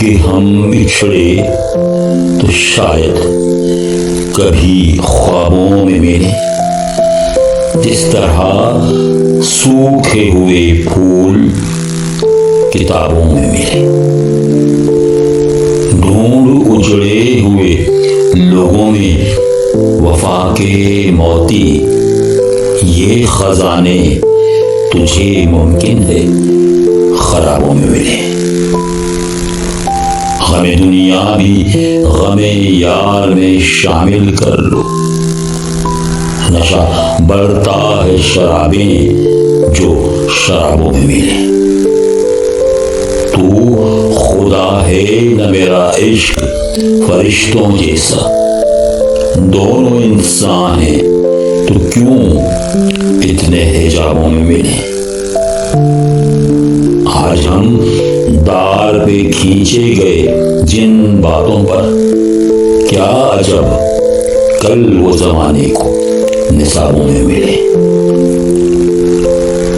कि हम बिछड़े तो शायद कभी ख्वाबों में मिले, जिस तरह सूखे हुए फूल किताबों में मिले। ढूंढ उजड़े हुए लोगों में वफा के मोती, ये खजाने तुझे मुमकिन है खराबों में मिले। हमें दुनिया भी गमे यार में शामिल कर लो, नशा बढ़ता है शराबें जो शराबों में मिले। तू खुदा है न मेरा इश्क फरिश्तों जैसा, दोनों इंसान हैं तो क्यों इतने हिजाबों में मिले। आज हम दार पे खींचे गए जिन बातों पर, क्या अजब कल वो जमाने को निसाबों में मिले।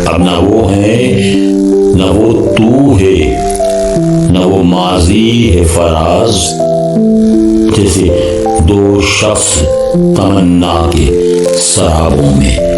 अब ना वो है न वो तू है, न वो माजी है फराज, जैसे दो शख्स तमन्ना के सराबों में